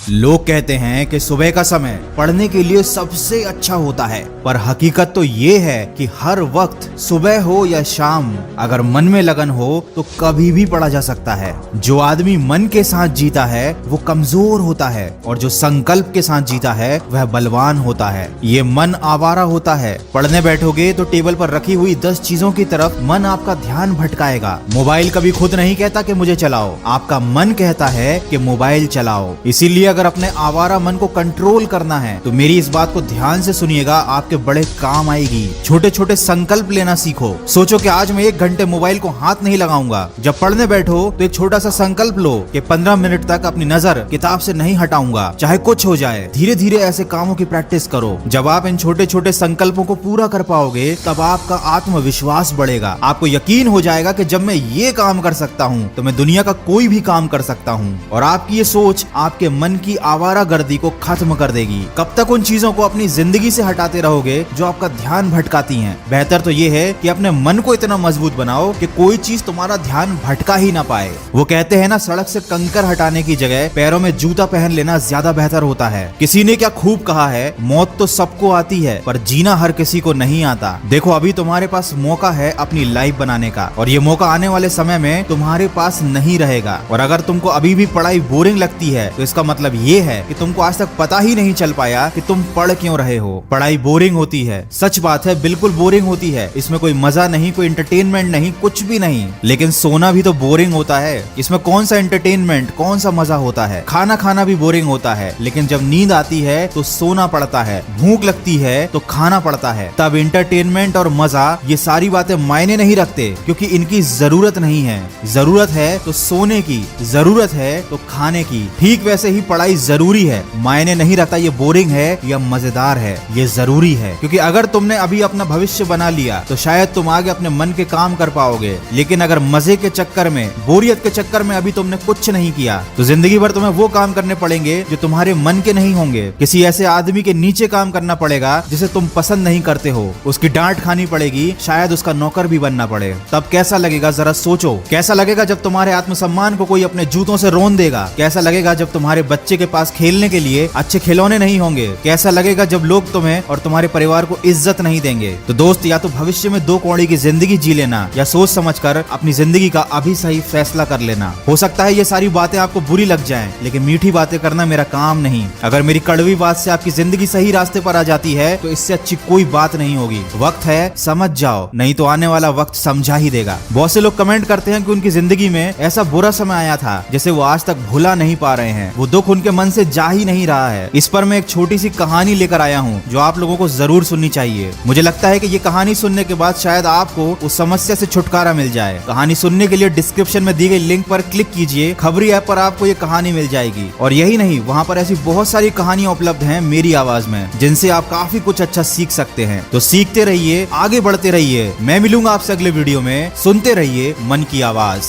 लोग कहते हैं कि सुबह का समय पढ़ने के लिए सबसे अच्छा होता है, पर हकीकत तो ये है कि हर वक्त सुबह हो या शाम अगर मन में लगन हो तो कभी भी पढ़ा जा सकता है। जो आदमी मन के साथ जीता है वो कमजोर होता है और जो संकल्प के साथ जीता है वह बलवान होता है। ये मन आवारा होता है। पढ़ने बैठोगे तो टेबल पर रखी हुई 10 चीजों की तरफ मन आपका ध्यान भटकाएगा। मोबाइल कभी खुद नहीं कहता कि मुझे चलाओ, आपका मन कहता है कि मोबाइल चलाओ। इसीलिए अगर अपने आवारा मन को कंट्रोल करना है तो मेरी इस बात को ध्यान से सुनिएगा, आपके बड़े काम आएगी। छोटे छोटे संकल्प लेना सीखो। सोचो कि आज मैं 1 घंटे मोबाइल को हाथ नहीं लगाऊंगा। जब पढ़ने बैठो तो एक छोटा सा संकल्प लो कि 15 मिनट तक अपनी नजर किताब से नहीं हटाऊंगा, चाहे कुछ हो जाए। धीरे धीरे ऐसे कामों की प्रैक्टिस करो। जब आप इन छोटे छोटे संकल्पों को पूरा कर पाओगे तब आपका आत्मविश्वास बढ़ेगा। आपको यकीन हो जाएगा कि जब मैं ये काम कर सकता हूँ तो मैं दुनिया का कोई भी काम कर सकता हूँ। और आपकी ये सोच आपके मन की आवारागर्दी को खत्म कर देगी। कब तक उन चीजों को अपनी जिंदगी से हटाते रहोगे जो आपका ध्यान भटकाती हैं? बेहतर तो ये है कि अपने मन को इतना मजबूत बनाओ कि कोई चीज तुम्हारा ध्यान भटका ही ना पाए। वो कहते हैं ना, सड़क से कंकर हटाने की जगह पैरों में जूता पहन लेना ज्यादा बेहतर होता है। किसी ने क्या खूब कहा है, मौत तो सबको आती है पर जीना हर किसी को नहीं आता। देखो, अभी तुम्हारे पास मौका है अपनी लाइफ बनाने का, और ये मौका आने वाले समय में तुम्हारे पास नहीं रहेगा। और अगर तुमको अभी भी पढ़ाई बोरिंग लगती है तो इसका मतलब ये है कि तुमको आज तक पता ही नहीं चल पाया कि तुम पढ़ क्यों रहे हो। पढ़ाई बोरिंग होती है, सच बात है, बिल्कुल बोरिंग होती है। इसमें कोई मजा नहीं, कोई एंटरटेनमेंट नहीं, कुछ भी नहीं। लेकिन सोना भी तो बोरिंग होता है। इसमें कौन सा एंटरटेनमेंट, कौन सा मजा होता है? खाना खाना भी बोरिंग होता है, लेकिन जब नींद आती है तो सोना पड़ता है। भूख लगती है तो खाना पड़ता है। तब एंटरटेनमेंट और मजा, ये सारी बातें मायने नहीं रखते, क्योंकि इनकी जरूरत नहीं है। जरूरत है तो सोने की, जरूरत है तो खाने की। ठीक वैसे ही पढ़ाई जरूरी है। मायने नहीं रखता ये बोरिंग है या मजेदार है, ये जरूरी है। क्योंकि अगर तुमने अभी अपना भविष्य बना लिया तो शायद तुम आगे अपने मन के काम कर पाओगे। लेकिन अगर मजे के चक्कर में, बोरियत के चक्कर में अभी तुमने कुछ नहीं किया तो जिंदगी भर तुम्हें वो काम करने पड़ेंगे जो तुम्हारे मन के नहीं होंगे। किसी ऐसे आदमी के नीचे काम करना पड़ेगा जिसे तुम पसंद नहीं करते हो। उसकी डांट खानी पड़ेगी, शायद उसका नौकर भी बनना पड़े। तब कैसा लगेगा जरा सोचो। कैसा लगेगा जब तुम्हारे आत्मसम्मान को कोई अपने जूतों से रोन देगा? कैसा लगेगा जब तुम्हारे बच्चे के पास खेलने के लिए अच्छे खिलौने नहीं होंगे? कैसा लगेगा जब लोग तुम्हें और तुम्हारे परिवार को इज्जत नहीं देंगे? तो दोस्त, या तो भविष्य में 2 कौड़ी की जिंदगी जी लेना या सोच समझकर अपनी जिंदगी का अभी सही फैसला कर लेना। हो सकता है ये सारी बातें आपको बुरी लग जाएं, लेकिन मीठी बातें करना मेरा काम नहीं। अगर मेरी कड़वी बात से आपकी जिंदगी सही रास्ते पर आ जाती है तो इससे अच्छी कोई बात नहीं होगी। वक्त है, समझ जाओ, नहीं तो आने वाला वक्त समझा ही देगा। बहुत से लोग कमेंट करते हैं कि उनकी जिंदगी में ऐसा बुरा समय आया था जिसे वो आज तक भुला नहीं पा रहे हैं। वो दुख उनके मन से जा ही नहीं रहा है। इस पर मैं एक छोटी सी कहानी लेकर आया हूँ जो आप लोगों को जरूर सुननी चाहिए। मुझे लगता है कि ये कहानी सुनने के बाद शायद आपको उस समस्या से छुटकारा मिल जाए। कहानी सुनने के लिए डिस्क्रिप्शन में दी गई लिंक पर क्लिक कीजिए। खबरी ऐप पर आपको ये कहानी मिल जाएगी। और यही नहीं, वहाँ पर ऐसी बहुत सारी कहानियां उपलब्ध हैं मेरी आवाज में, जिनसे आप काफी कुछ अच्छा सीख सकते हैं। तो सीखते रहिए, आगे बढ़ते रहिए। मैं मिलूंगा आपसे अगले वीडियो में। सुनते रहिए मन की आवाज।